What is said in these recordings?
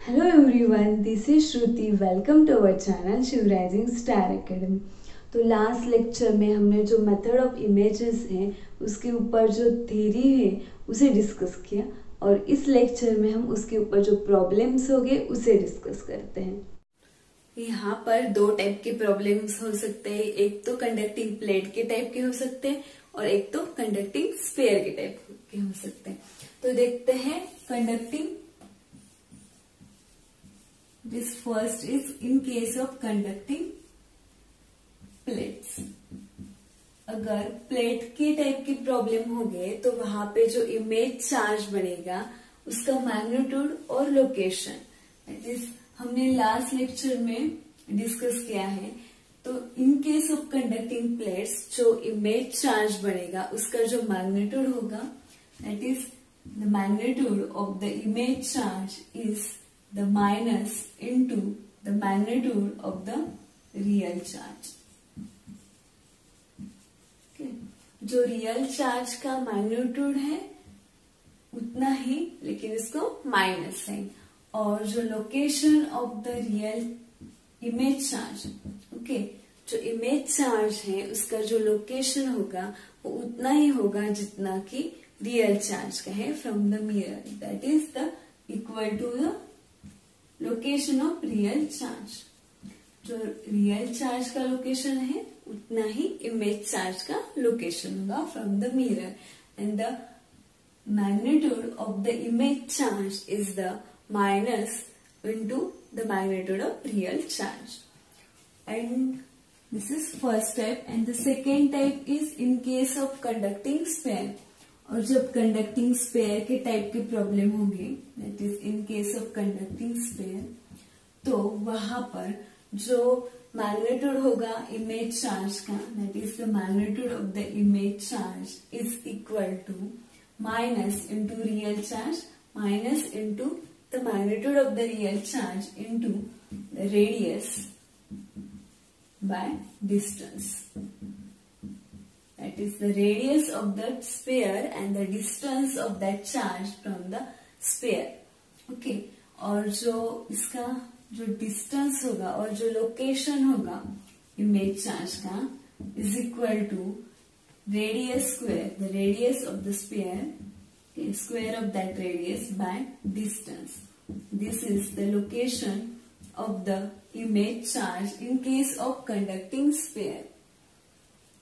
Hello everyone, this is Shruti. Welcome to our channel Shiv rising star academy. तो last lecture में हमने जो method of images हैं उसके ऊपर जो थ्योरी है उसे डिस्कस किया और इस लेक्चर में हम उसके ऊपर जो प्रॉब्लम्स होंगे उसे डिस्कस करते हैं। यहाँ पर दो टाइप के प्रॉब्लम्स हो सकते हैं, एक तो कंडक्टिंग प्लेट के टाइप के हो सकते हैं और एक तो कंडक्टिंग स्फीयर के टाइप के हो सकते हैं। तो देखते हैं conducting. This first is in case of conducting plates. अगर प्लेट के टाइप की प्रॉब्लम हो गए तो वहां पे जो इमेज चार्ज बनेगा उसका मैग्नीट्यूड और लोकेशन हमने लास्ट लेक्चर में डिस्कस किया है। तो in case of conducting plates जो इमेज चार्ज बनेगा उसका जो मैग्नीट्यूड होगा that is the magnitude of the image charge is the minus into the magnitude of the real charge. Okay. जो रियल चार्ज का मैग्नीट्यूड है उतना ही, लेकिन इसको माइनस साइन, और जो location of the real image charge, okay, जो image charge है उसका जो लोकेशन होगा वो उतना ही होगा जितना कि रियल चार्ज का है from the mirror, that is the equal to the location of real charge. जो रियल चार्ज का लोकेशन है उतना ही इमेज चार्ज का लोकेशन होगा from the mirror, and the magnitude of the image charge is the minus into the magnitude of real charge. And this is first type. And the second type is in case of conducting sphere. और जब conducting sphere के type की problem होगी, that is in case of conducting sphere, तो वहां पर जो magnitude होगा इमेज चार्ज का, that is the magnitude of the image charge is equal to minus into real charge minus into the magnitude of the real charge into the radius by distance, that is the radius of that sphere and the distance of that charge from the sphere. Okay. और जो इसका जो distance होगा और जो location होगा image charge का is equal to radius square, the radius of the sphere, square of that radius by distance. This is the location of the image charge in case of conducting sphere.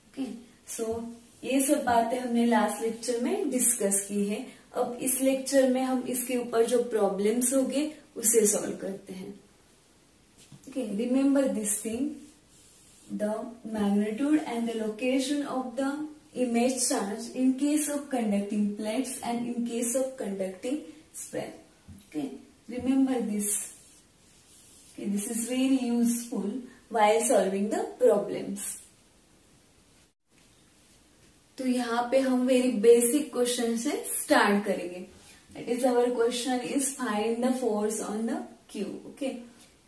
Okay, so ये सब बातें हमने last lecture में discuss की है. अब इस lecture में हम इसके ऊपर जो प्रॉब्लम्स होंगे उसे सॉल्व करते हैं. Okay, remember this thing, the magnitude and the location of the image charge in case of conducting plates and in case of conducting sphere. Okay, remember this. This is very useful while solving the problems. तो यहाँ पे हम very basic question से start करेंगे. That is our question is find the force on the Q. Okay,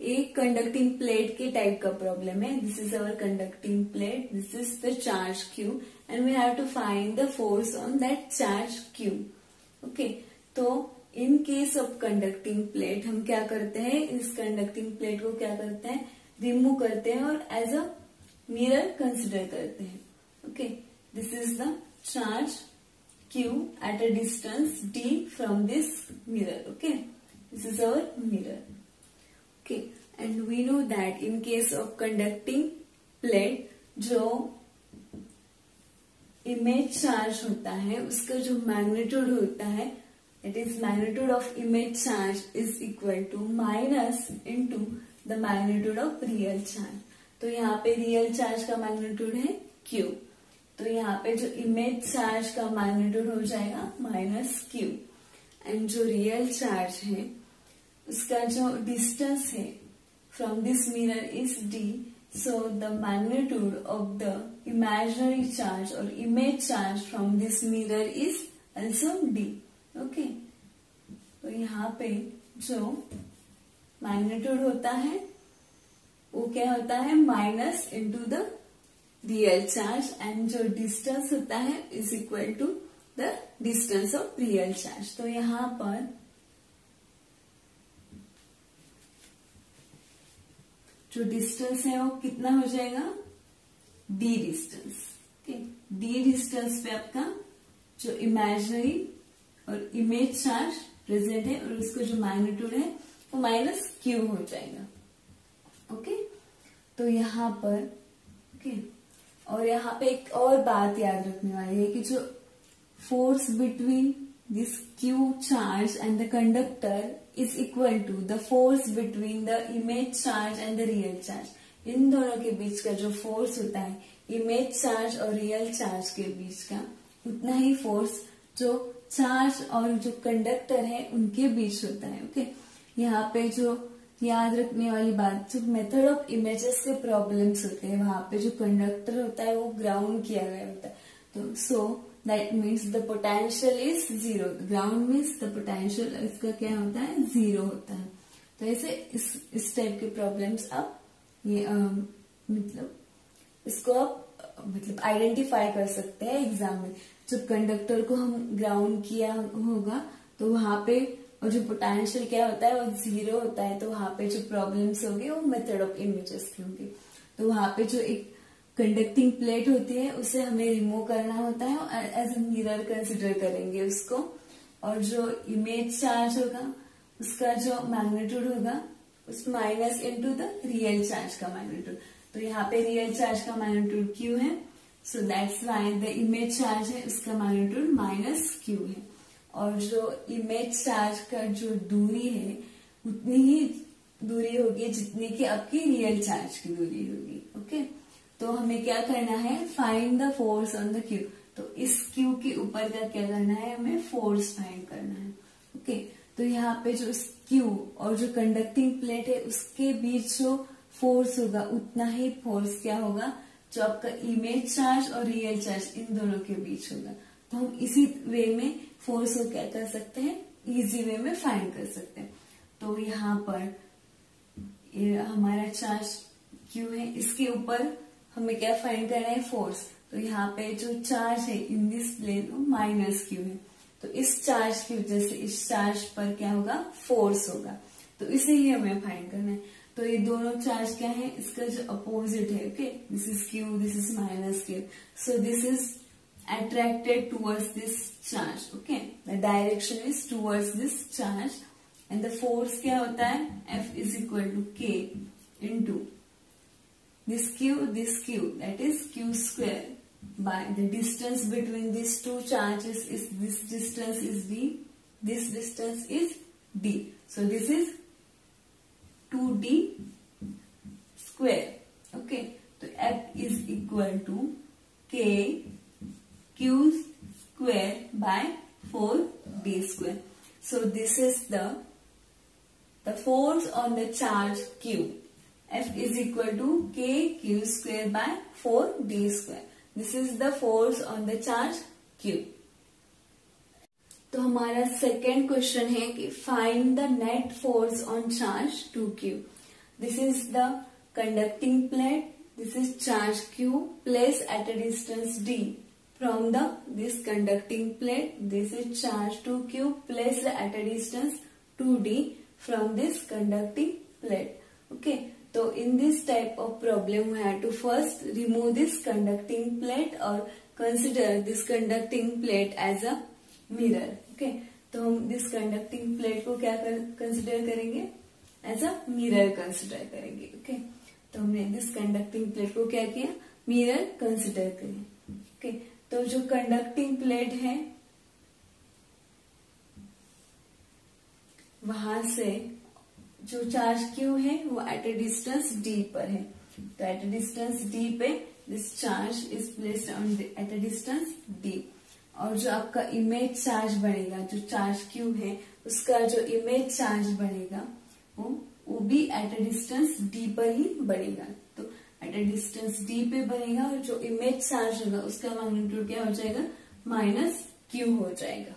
एक conducting plate के type का problem है. This is our conducting plate, this is the charge Q and we have to find the force on that charge Q. Okay, तो in case of conducting plate हम क्या करते हैं, इस conducting plate को क्या करते हैं, रिमूव करते हैं और एज अ मिरर कंसिडर करते हैं. Okay, this is the charge q at a distance d from this mirror. Okay, this is our mirror. Okay, and we know that in case of conducting plate जो image charge होता है उसका जो magnitude होता है, that is magnitude of image charge is equal to minus into the magnitude of real charge. तो यहाँ पे real charge का magnitude है q, तो यहाँ पे जो इमेज चार्ज का मैग्नीट्यूड हो जाएगा माइनस क्यू, एंड जो रियल चार्ज है उसका जो डिस्टेंस है from this mirror is D, so the magnitude of the imaginary charge और image charge from this mirror is also D. Okay, तो यहाँ पे जो मैग्नीट्यूड होता है वो क्या होता है, minus into the real charge, and जो डिस्टेंस होता है is equal to the distance of real charge. तो यहाँ पर जो डिस्टेंस है वो कितना हो जाएगा, D distance. Okay, D distance पे आपका जो इमेजिनरी और इमेज चार्ज प्रेजेंट है और उसका जो मैग्नीट्यूड है वो माइनस क्यू हो जाएगा। ओके, तो यहाँ पर ओके, और यहाँ पे एक और बात याद रखने वाली है कि जो force between this Q charge and the conductor is equal to the force between the image charge and the real charge. इन दोनों के बीच का जो फोर्स होता है इमेज चार्ज और रियल चार्ज के बीच का, उतना ही फोर्स जो चार्ज और जो कंडक्टर है उनके बीच होता है। ओके, यहाँ पे जो याद रखने वाली बात, जो मेथड ऑफ इमेजेस के प्रॉब्लम्स होते हैं वहां पे जो कंडक्टर होता है वो ग्राउंड किया गया होता है, तो so that means the potential is zero. Ground means the potential इसका क्या होता है, जीरो होता है। तो ऐसे इस टाइप के प्रॉब्लम्स आप ये मतलब इसको आप मतलब आइडेंटिफाई कर सकते हैं एग्जाम में। जब कंडक्टर को हम ग्राउंड किया होगा तो वहां पे और जो पोटेंशियल क्या होता है वो जीरो होता है, तो वहां पे जो प्रॉब्लम्स होंगे वो मेथड ऑफ इमेजेस की होंगी। तो वहां पे जो एक कंडक्टिंग प्लेट होती है उसे हमें रिमूव करना होता है और एज ए मिरर कंसिडर करेंगे उसको, और जो इमेज चार्ज होगा उसका जो मैग्नीट्यूड होगा उस minus into the real charge का मैग्नीट्यूड। तो यहाँ पे रियल चार्ज का मैग्नीट्यूड क्यू है, सो that's why the image charge है उसका मैग्नीट्यूड माइनस क्यू है। और जो इमेज चार्ज का जो दूरी है उतनी ही दूरी होगी जितनी की आपकी रियल चार्ज की दूरी होगी। ओके, तो हमें क्या करना है, find the force on the Q. तो इस क्यू के ऊपर का क्या करना है, हमें फोर्स फाइंड करना है। ओके, तो यहाँ पे जो क्यू और जो कंडक्टिंग प्लेट है उसके बीच जो फोर्स होगा उतना ही फोर्स क्या होगा जो आपका इमेज चार्ज और रियल चार्ज इन दोनों के बीच होगा। तो हम इसी वे में फोर्स को क्या कर सकते हैं, इजी वे में फाइंड कर सकते हैं। तो यहाँ पर हमारा चार्ज क्यू है, इसके ऊपर हमें क्या फाइंड करना है, फोर्स। तो यहाँ पे जो चार्ज है इन दिस प्लेन वो माइनस क्यू है, तो इस चार्ज की वजह से इस चार्ज पर क्या होगा, फोर्स होगा। तो इसे ही हमें फाइंड करना है। तो ये दोनों चार्ज क्या है, इसका जो अपोजिट है। Okay, this is Q, this is minus Q, so this is attracted towards this charge. Okay, the direction is towards this charge and the force क्या होता है, F is equal to K into this Q that is Q square by the distance between these two charges is this distance is D, this distance is D, so this is 2D square. Okay, so F is equal to K Q square by 4D square. So this is the force on the charge Q. F is equal to K Q square by 4D square. This is the force on the charge Q. तो हमारा second question है कि find the net force on charge 2Q. This is the conducting plate, this is charge Q placed at a distance D. From this conducting plate, this is charge 2Q placed at a distance 2D from this conducting plate. Okay, so in this type of problem we have to first remove this conducting plate or consider this conducting plate as a mirror. Okay, तो हम this conducting plate को क्या consider करेंगे, as a mirror consider करेंगे. Okay, तो हमने this conducting plate को क्या किया, mirror consider करें. Okay, तो जो कंडक्टिंग प्लेट है वहां से जो चार्ज क्यू है वो एट ए डिस्टेंस डी पर है, तो एट ए डिस्टेंस डी पे this charge is placed on at a distance D. और जो आपका इमेज चार्ज बनेगा, जो चार्ज क्यू है उसका जो इमेज चार्ज बनेगा वो भी एट ए डिस्टेंस डी पर ही बनेगा। तो एट ए डिस्टेंस डी पे बनेगा और जो इमेज चार्ज होगा उसका मैग्नीट्यूड क्या हो जाएगा, माइनस क्यू हो जाएगा।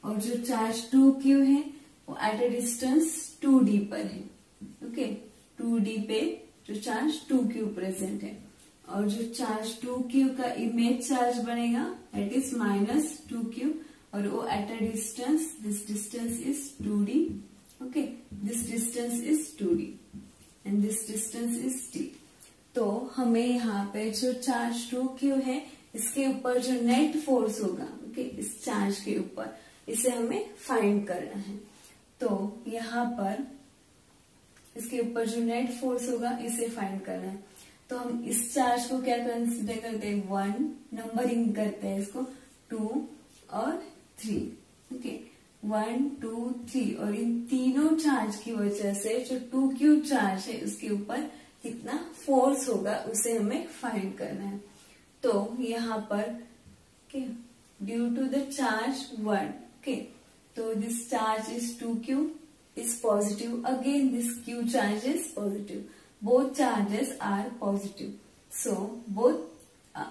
और जो चार्ज 2Q है वो एट ए डिस्टेंस 2D पर है। ओके, 2D पे जो चार्ज 2Q प्रेजेंट है और जो चार्ज 2Q का इमेज चार्ज बनेगा दैट इज माइनस 2Q और वो at a distance, this distance is 2D। Okay, this distance is 2D and this distance is d. तो हमें यहाँ पे जो चार्ज 2q है इसके ऊपर जो नेट फोर्स होगा, ओके, इस चार्ज के ऊपर, इसे हमें फाइंड करना है। तो यहाँ पर इसके ऊपर जो नेट फोर्स होगा इसे फाइंड करना है। तो हम इस चार्ज को क्या कंसीडर करते हैं, 1, नंबरिंग करते हैं इसको 2 और 3, ओके, 1, 2, 3, और इन तीनों चार्ज की वजह से जो 2q चार्ज है उसके ऊपर कितना फोर्स होगा उसे हमें फाइंड करना है। तो यहाँ पर due to the charge 1, okay, तो this charge is 2q is positive, again this q charge is positive, both charges are positive, so both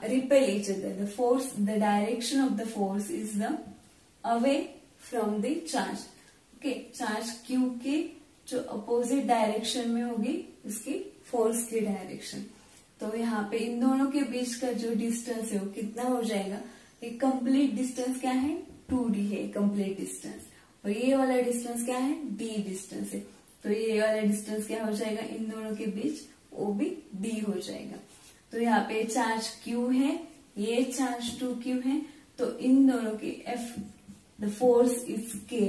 repel each other. The force, the direction of the force is the away from the charge, okay, charge q के जो opposite direction में होगी उसकी force की direction। तो यहाँ पे इन दोनों के बीच का जो distance है वो कितना हो जाएगा, एक complete distance क्या है, 2d है complete distance, और ये वाला डिस्टेंस क्या है, d डिस्टेंस है। तो ये वाला डिस्टेंस क्या हो जाएगा, इन दोनों के बीच, वो भी d हो जाएगा। तो यहाँ पे चार्ज q है, ये चार्ज 2q है, तो इन दोनों के F, the force is k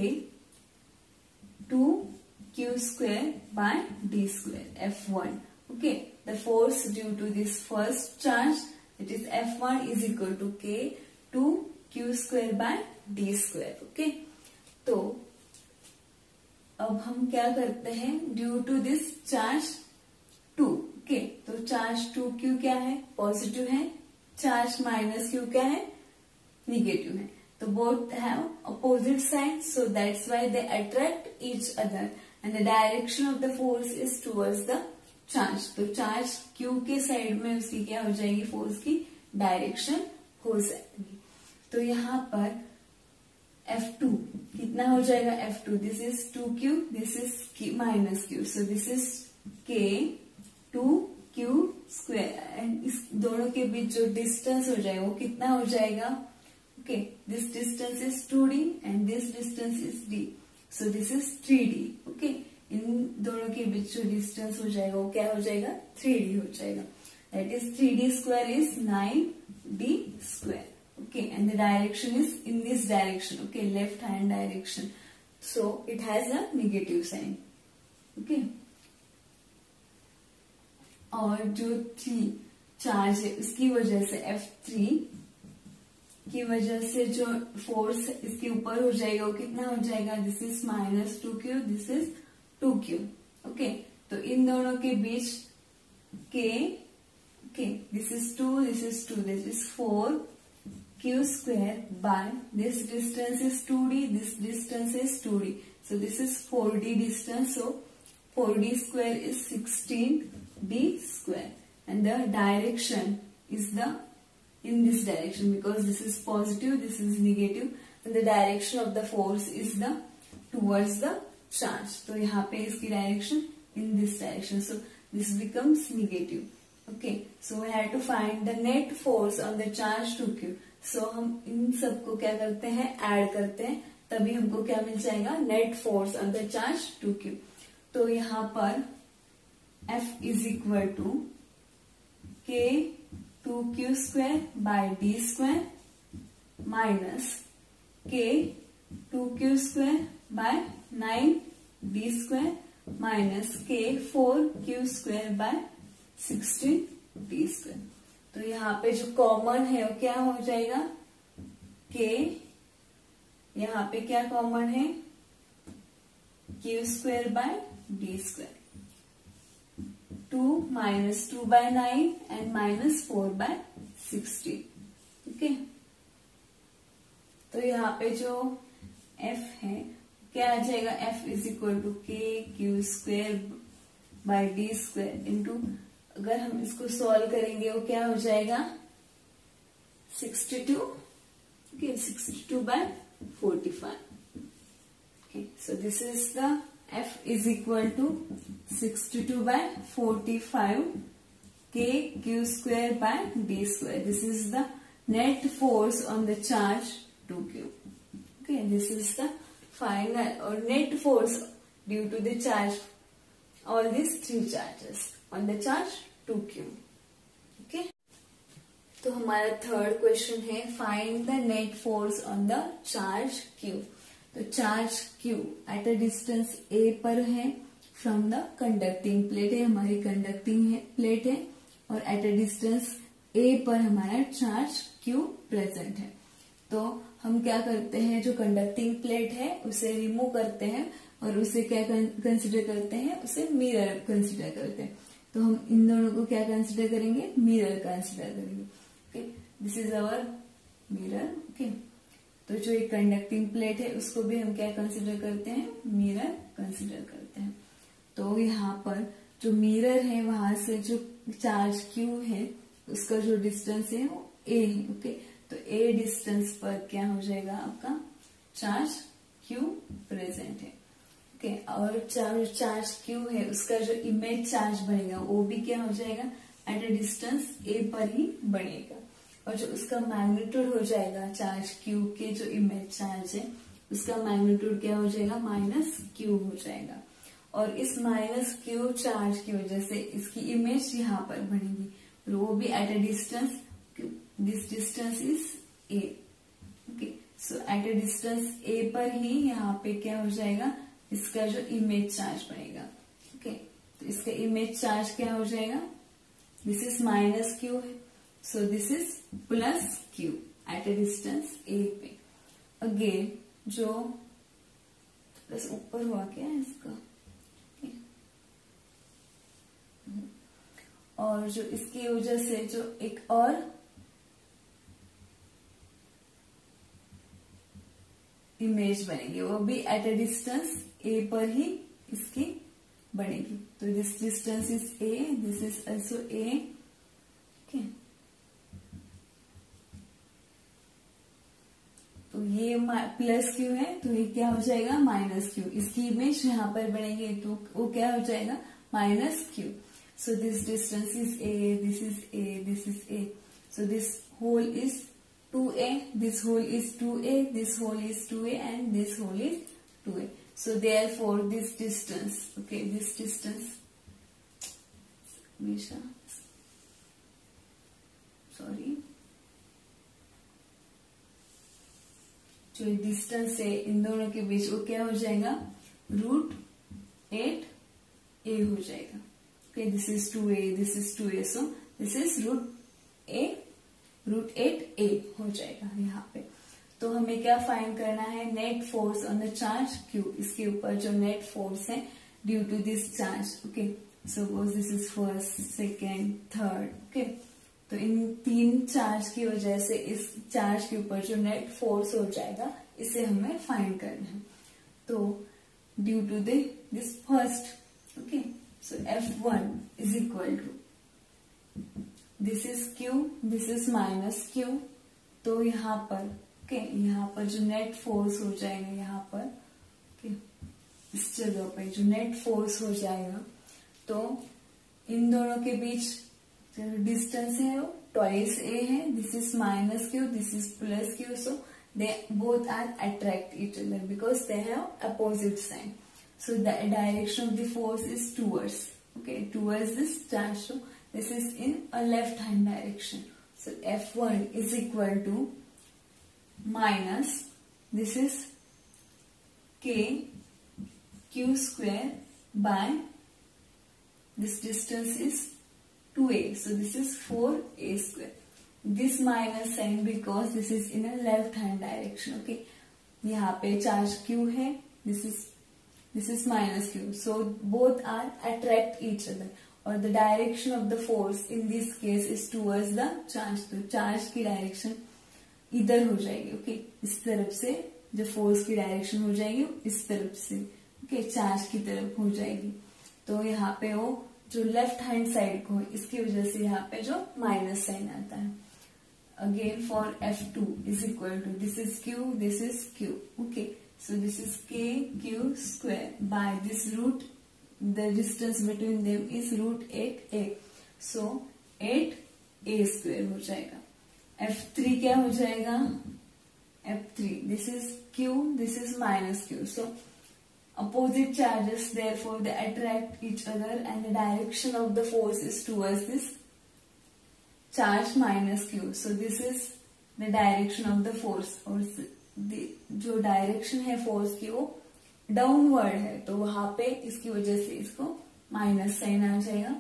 2q square by d square, F1, okay, the force due to this first charge, it is F1 is equal to k 2q square by d square, okay। तो अब हम क्या करते हैं, due to this charge 2, okay, तो charge 2q क्या है, positive है, चार्ज -q क्या है, निगेटिव है। तो both have opposite sign, so that's why they attract each other and the direction of the force is towards the charge. तो charge q के साइड में उसकी क्या हो जाएगी, फोर्स की डायरेक्शन हो जाएगी। तो यहाँ पर F2 कितना हो जाएगा, F2, this is 2q, this is -q, so this is k 2q square, and इस दोनों के बीच जो डिस्टेंस हो जाएगा वो कितना हो जाएगा, okay, this distance is 2d and this distance is d, so this is 3d, okay, इन दोनों के बीच जो डिस्टेंस हो जाएगा वो क्या हो जाएगा, 3d हो जाएगा, that is 3d square is 9d square, okay, and the direction is in this direction, okay, left hand direction, so it has a negative sign, okay। और जो 3 चार्ज है उसकी वजह से F3 की वजह से जो फोर्स इसके ऊपर हो जाएगा वो कितना हो जाएगा, this is -2q, this is 2q, okay, तो इन दोनों के बीच k, okay, this is 2, this is 2, this is 4q square by this distance is 2d, this distance is 2d, so this is 4d distance, so 4d square is 16d square, and the direction is the in this direction, because this is positive, this is negative, and the direction of the force is the towards the charge, तो यहाँ पे इसकी direction in this direction, so this becomes negative, okay, so we have to find the net force on the charge 2q, so हम इन सबको क्या करते हैं, add करते हैं, तभी हमको क्या मिल जाएगा, net force on the charge 2q। तो यहाँ पर F is equal to k 2q square by d square minus k 2q square by 9d square minus k 4q square by 16d square. तो यहाँ पे जो कॉमन है वो क्या हो जाएगा, k, यहाँ पे क्या कॉमन है, q square by d square, 2 minus 2 by 9 and minus 4 by 16, okay. तो यहाँ पे जो f है क्या आ जाएगा, f is equal to k q square by d square into, अगर हम इसको सॉल्व करेंगे वो क्या हो जाएगा, 62, okay, 62 by 45, okay, so this is the F is equal to 62 by 45 k q square by d square, this is the net force on the charge 2q, okay, this is the final or net force due to the charge all these three charges on the charge 2q. Okay, तो हमारा third question है find the net force on the charge q. तो charge q at a distance a पर है from the conducting plate है, हमारी conducting plate है, और एट अ डिस्टेंस a पर हमारा चार्ज q प्रेजेंट है. तो हम क्या करते हैं, जो कंडक्टिंग प्लेट है उसे रिमूव करते हैं और उसे क्या कंसिडर करते हैं, उसे मिरर कंसिडर करते हैं. तो हम इन दोनों को क्या कंसिडर करेंगे, मिरर कंसिडर करेंगे. Okay, this is our mirror. Okay, तो जो एक कंडक्टिंग प्लेट है उसको भी हम क्या कंसिडर करते हैं, मिरर कंसिडर करते हैं. तो यहाँ पर जो मिरर है वहां से जो चार्ज q है उसका जो डिस्टेंस है वो a है. ओके, तो a डिस्टेंस पर क्या हो जाएगा, आपका चार्ज q प्रेजेंट है. ओके, और चार्ज q है उसका जो इमेज चार्ज बनेगा वो भी क्या हो जाएगा, एट अ डिस्टेंस a पर ही बनेगा. और जो उसका मैग्नीट्यूड हो जाएगा चार्ज q के जो इमेज चार्ज है उसका मैग्नीट्यूड क्या हो जाएगा, -q हो जाएगा. और इस -q चार्ज की वजह से इसकी इमेज यहाँ पर बनेगी, और वो भी at a distance, this distance is a. Okay, so at a distance a पर ही यहाँ पे क्या हो जाएगा, इसका जो इमेज चार्ज बनेगा. ओके, तो इसका इमेज चार्ज क्या हो जाएगा, दिस इज -q है, सो this is +q at a distance a पे. अगेन जो प्लस ऊपर हुआ क्या है इसका, और जो इसकी वजह से जो एक और इमेज बनेगी वो भी एट अ डिस्टेंस a पर ही इसकी बनेगी. तो this distance is a, this is also a. Okay, तो ये +q है तो ये क्या हो जाएगा, -q. इसकी इमेज यहाँ पर बनेगी तो वो क्या हो जाएगा, -q. So this distance is a, this is a, this is a. So this whole is 2a, this whole is 2a, this whole is 2a, and this whole is 2a. So therefore this distance, okay, this distance, Misha, sorry, जो distance है इन दोनों के बीच वो क्या हो जाएगा, √8a हो जाएगा. Okay, this is 2a, this is 2a, so this is √8a हो जाएगा यहाँ पे. तो हमें क्या फाइंड करना है, net force on the charge q. इसके ऊपर जो नेट फोर्स है due to this charge. Okay, suppose this is first, second, third. Okay, तो इन तीन चार्ज की वजह से इस चार्ज के ऊपर जो नेट फोर्स हो जाएगा इसे हमें फाइंड करना है. तो due to this first, okay, so F1 is equal to, this is Q, this is -q. तो यहाँ पर यहाँ पर जो नेट फोर्स हो जाएगा, यहाँ पर इस जगह पर जो नेट फोर्स हो जाएगा, तो इन दोनों के बीच जो डिस्टेंस है वो ट्वाइस a है. This is -q, this is +q, so they both are attract each other because they have opposite sign. So the direction of the force is towards, okay, towards this charge. So this is in a left hand direction. So F1 is equal to minus, this is k q square by, this distance is 2a. So this is 4a square. This minus sign because this is in a left hand direction. Okay, यहाँ पे charge q है, this is -q, so both are attract each other, or the direction of the force in this case is towards the charge. तो charge की direction इधर हो जाएगी. Okay, इस तरफ से जो फोर्स की डायरेक्शन हो जाएगी इस तरफ से, ओके, चार्ज की तरफ हो जाएगी. तो यहाँ पे वो जो लेफ्ट हैंड साइड को इसकी वजह से यहाँ पे जो माइनस साइन आता है. Again for F2 is equal to, this is q, this is q. Okay, so this is k q square by this root, the distance between them is √8a, so 8a square हो जाएगा. F3 क्या हो जाएगा, F3, this is q, this is -q, so opposite charges, therefore they attract each other and the direction of the force is towards this charge minus q. So this is the direction of the force, और जो direction है force की वो downward है, तो वहां पे इसकी वजह से इसको माइनस साइन आ जाएगा.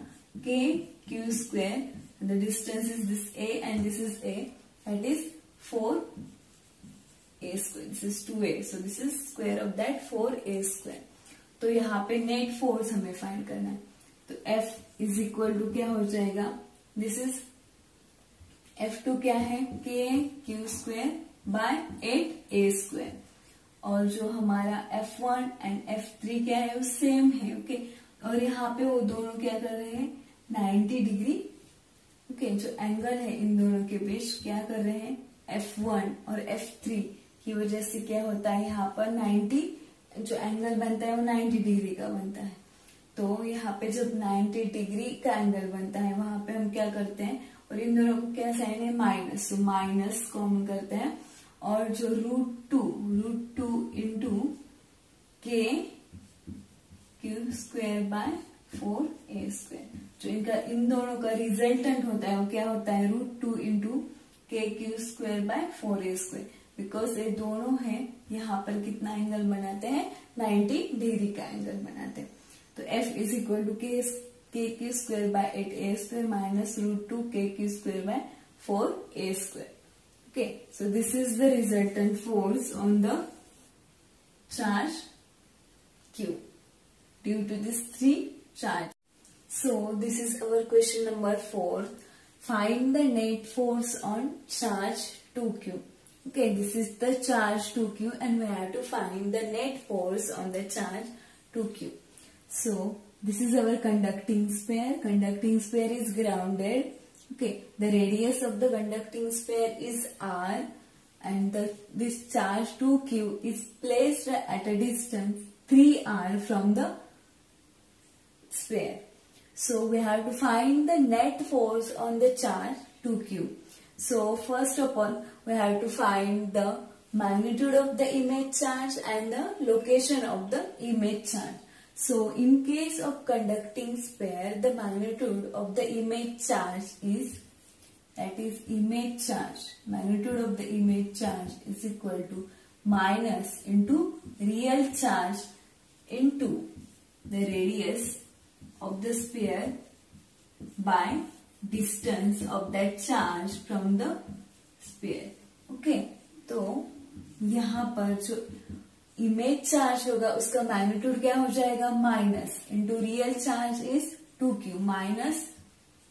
k q square, the distance is this a and this is a, that is 4a square, this is 2a, so this is square of that 4a square. तो यहाँ पे नेट फोर्स हमें find करना है, तो F is equal to क्या हो जाएगा, दिस इज F2 क्या है, k q square bye 8a square, और जो हमारा F1 एंड F3 क्या है वो सेम है. ओके, और यहाँ पे वो दोनों क्या कर रहे हैं, 90 डिग्री. ओके, जो एंगल है इन दोनों के बीच क्या कर रहे हैं, F1 और F3 की वजह से क्या होता है, यहाँ पर 90 जो एंगल बनता है वो 90 डिग्री का बनता है. तो यहाँ पे जब 90 डिग्री का एंगल बनता है वहां पे हम क्या करते हैं, और इन दोनों को क्या साइन है, माइनस, तो माइनस कॉमन करते हैं, और जो रूट टू इंटू के Q square by 4a square, जो इनका इन दोनों का रिजल्टेंट होता है वो क्या होता है, √2 इंटू के Q square by 4a square, because ये दोनों हैं यहाँ पर कितना एंगल बनाते हैं, 90 डिग्री का एंगल बनाते हैं. तो F इज इक्वल टू के Q square by 8a square minus √2 के Q square by 4a square. Okay, so this is the resultant force on the charge Q due to these three charges. So this is our question number 4. Find the net force on charge 2Q. Okay, this is the charge 2Q and we have to find the net force on the charge 2Q. So this is our conducting sphere. Conducting sphere is grounded. Okay, the radius of the conducting sphere is r, and this charge 2q is placed at a distance 3r from the sphere. So we have to find the net force on the charge 2q. So first of all, we have to find the magnitude of the image charge and the location of the image charge. So in case of conducting sphere, the magnitude of the image charge is, that is image charge, magnitude of the image charge is equal to minus into real charge into the radius of the sphere by distance of that charge from the sphere. Okay, तो यहाँ पर जो image charge होगा उसका magnitude क्या हो जाएगा, minus into real charge is 2q, minus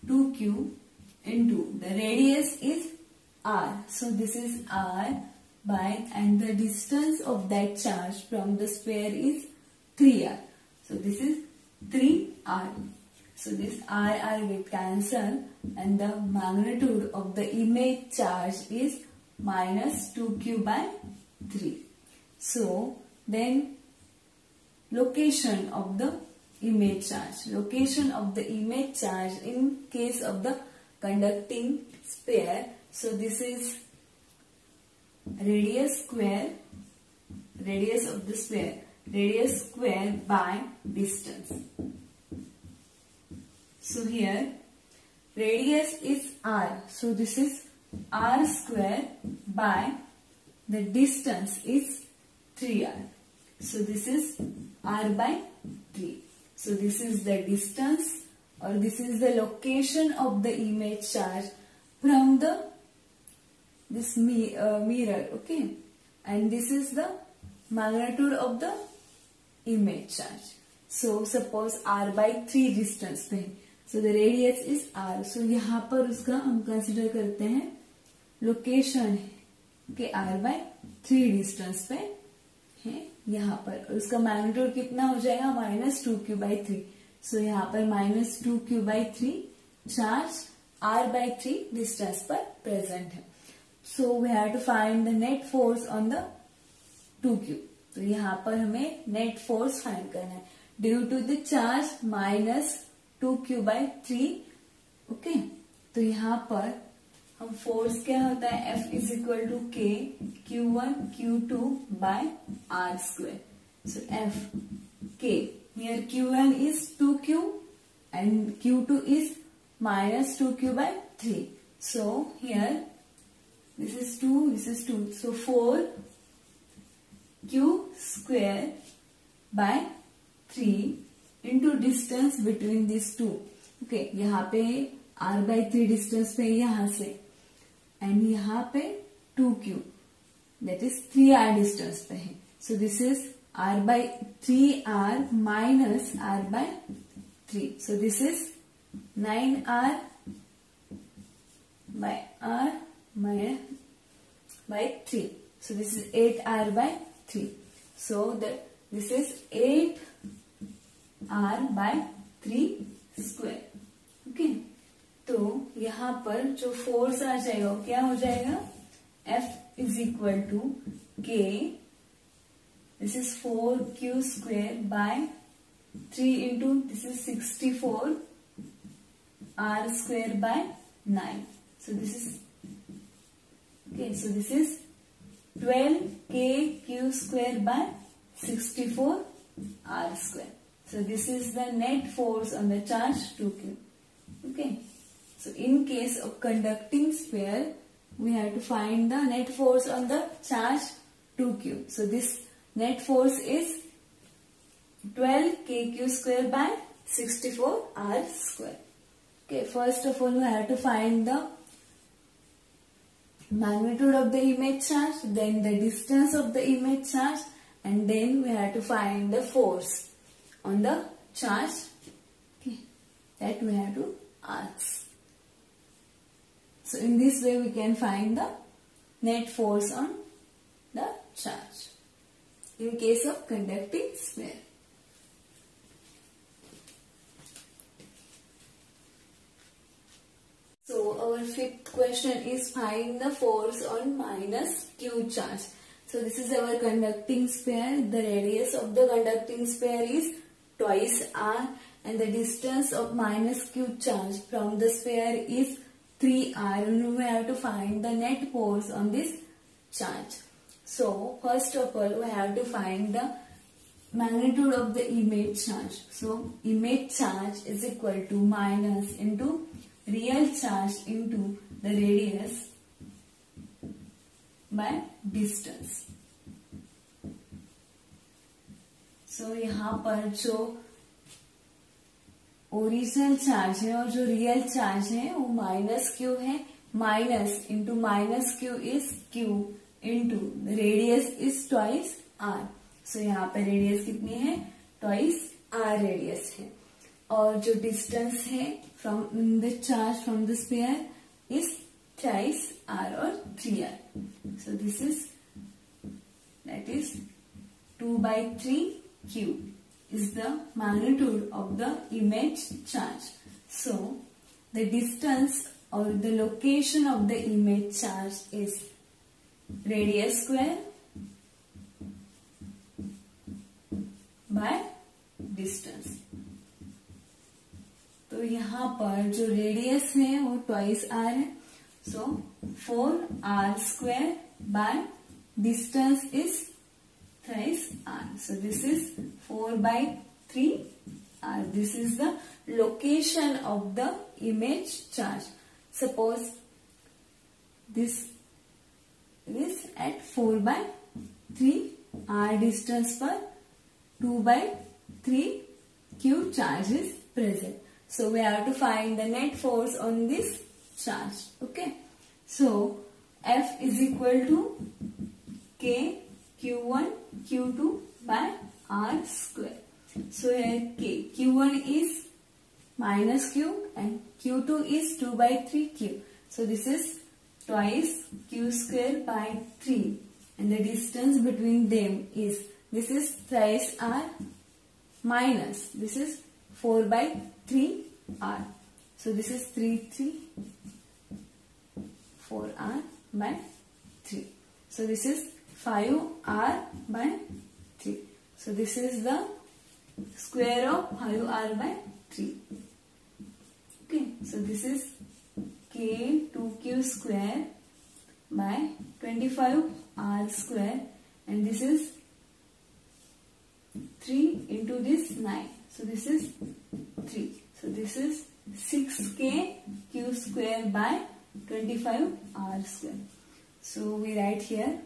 2q into the radius is r. So this is r by, and the distance of that charge from the square is 3r. So this is 3r. So this r will cancel and the magnitude of the image charge is minus 2q by 3. So then location of the image charge. Location of the image charge in case of the conducting sphere. So this is radius square, radius of the sphere, radius square by distance. So here radius is r. So this is r square by the distance is 3r. So this is r by 3. So this is the distance, or this is the location of the image charge from the this mirror. Okay, and this is the magnitude of the image charge. So suppose r by 3 distance पे, so the radius is r. So यहाँ पर उसका हम consider करते हैं location है कि r by 3 distance पे है यहाँ पर, और उसका मैग्नीट्यूड कितना हो जाएगा, माइनस 2q by 3. सो यहाँ पर minus 2q by 3 charge r by 3 distance पर प्रेजेंट है. So we have to find the net force on the 2q. तो यहाँ पर हमें नेट फोर्स फाइंड करना है due to the charge minus 2q by 3. Okay, तो यहाँ पर हम फोर्स क्या होता है, F is equal to k Q1 Q2 by r square. So f k. Here q1 is 2q and q2 is minus 2q by 3. So here this is 2, this is 2. So 4q square by 3 into distance between these two. Okay, यहाँ पे r/3 distance पे यहाँ से and यहाँ पे 2q that is 3r distance पे है. So this is r/3r minus r/3. So this is 9r by r by 3. So this is 8r by 3. So that this is 8r by 3 square. Okay, तो यहाँ पर जो force आ जाएगा वो क्या हो जाएगा? F is equal to K, this is 4q square by 3 into this is 64 r square by 9. So this is okay, so this is 12kq square by 64 r square. So this is the net force on the charge 2q. Okay. So in case of conducting sphere, we have to find the net force on the charge 2q. So this net force is 12kq square by 64 r square. Okay. First of all, we have to find the magnitude of the image charge, then the distance of the image charge, and then we have to find the force on the charge. Okay, that we have to ask. So in this way we can find the net force on the charge in case of conducting sphere. So our fifth question is find the force on minus q charge. So this is our conducting sphere. The radius of the conducting sphere is twice r and the distance of minus q charge from the sphere is 3r, and we have to find the net force on this charge. So first of all we have to find the magnitude of the image charge. So image charge is equal to minus into real charge into the radius by distance. So यहाँ पर जो original charge है और जो real charge है वो minus Q है. Minus into minus Q is Q into radius is twice R. So यहाँ पे रेडियस कितनी है? ट्वाइस आर रेडियस है. और जो डिस्टेंस है from the charge from the sphere is thrice R और 3r. So this is that is 2/3q is the magnitude of the image charge. So the distance or the location of the image charge is radius square by distance. तो यहाँ पर जो radius है वो twice are है. सो 4r square by distance is thrice r. So this is 4/3r. This is the location of the image charge. Suppose this is at 4/3r distance पर 2/3q charge is present. So we have to find the net force on this charge. Okay. So F is equal to K Q1 Q2 by R square. So here Q1 is minus Q and Q2 is 2/3Q. So this is twice Q square by 3 and the distance between them is, this is thrice R minus this is 4/3R. So this is 4R by 3. So this is 5R by 3. So this is the square of 5R by 3. Okay. So this is K 2Q square by 25R square and this is 3 into this 9. So this is 3. So this is 6k q square by 25 r square. So we write here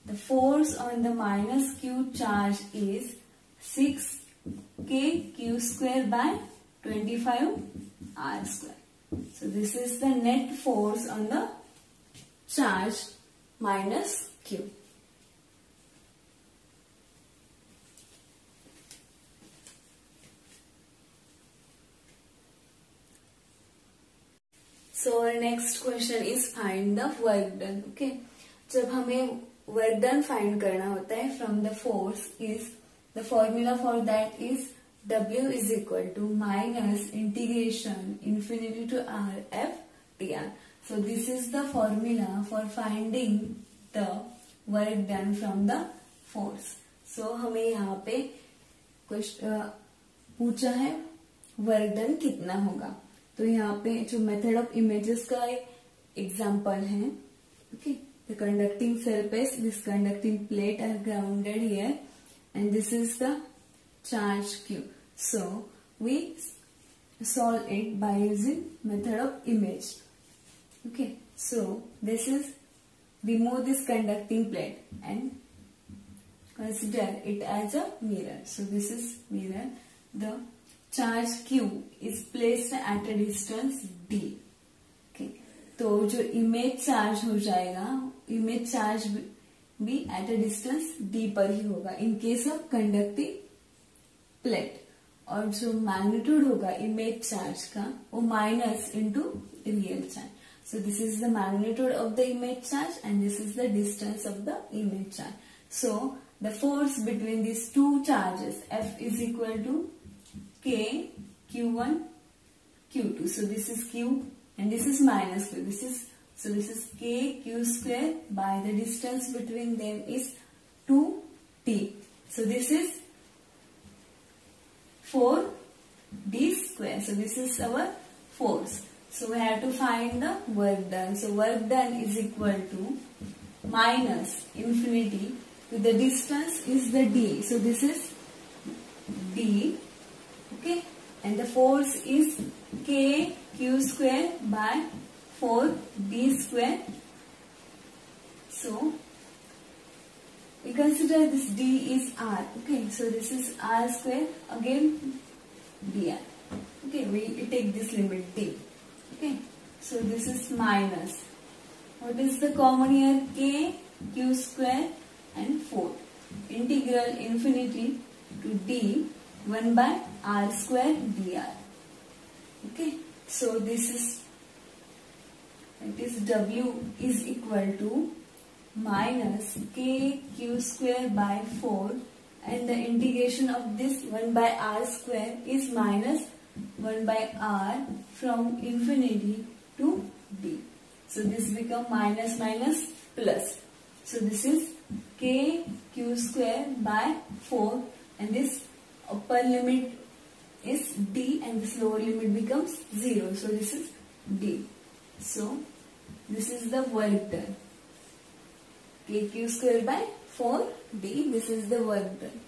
the force on the minus q charge is 6k q square by 25 r square. So this is the net force on the charge minus q. So our next question is find the work done. Okay, जब हमें work done find करना होता है from the force is the formula for that is W is equal to minus integration infinity to R F dr. So this is the formula for finding the work done from the force. So हमें यहाँ पे पूछा है work done कितना होगा. तो यहाँ पे जो मेथड ऑफ इमेजेस का एग्जाम्पल है. Okay, the conducting surface, this conducting plate are grounded here and this is the charge q. So we solve it by using method of image. Okay, so this is remove this conducting plate and consider it as a mirror. So this is mirror. The charge q is placed at a distance d. Okay, तो जो image charge हो जाएगा, image charge भी at a distance d पर ही होगा in case of conducting plate. और जो magnitude होगा इमेज चार्ज का वो minus into real charge. So this is the magnitude of the image charge and this is the distance of the image charge. So the force between this two charges F is equal to K Q1 Q2. So this is Q and this is minus Q. This is K Q square by the distance between them is 2T. So this is 4d square. So this is our force. So we have to find the work done. So work done is equal to minus infinity to the distance is the d. So this is d. Okay, and the force is k q square by 4d square. So we consider this d is r. Okay, so this is r square again dr. Okay, we take this limit d. Okay, so this is minus. What is the common here? K q square and 4. Integral infinity to d 1 by r square dr. Okay, so this is, it is W is equal to minus k q square by 4 and the integration of this 1 by r square is minus 1 by r from infinity to d. So this become minus minus plus. So this is k q square by 4 and this upper limit is d and this lower limit becomes 0. So this is d. So this is the work done. K q square by 4d. This is the work done.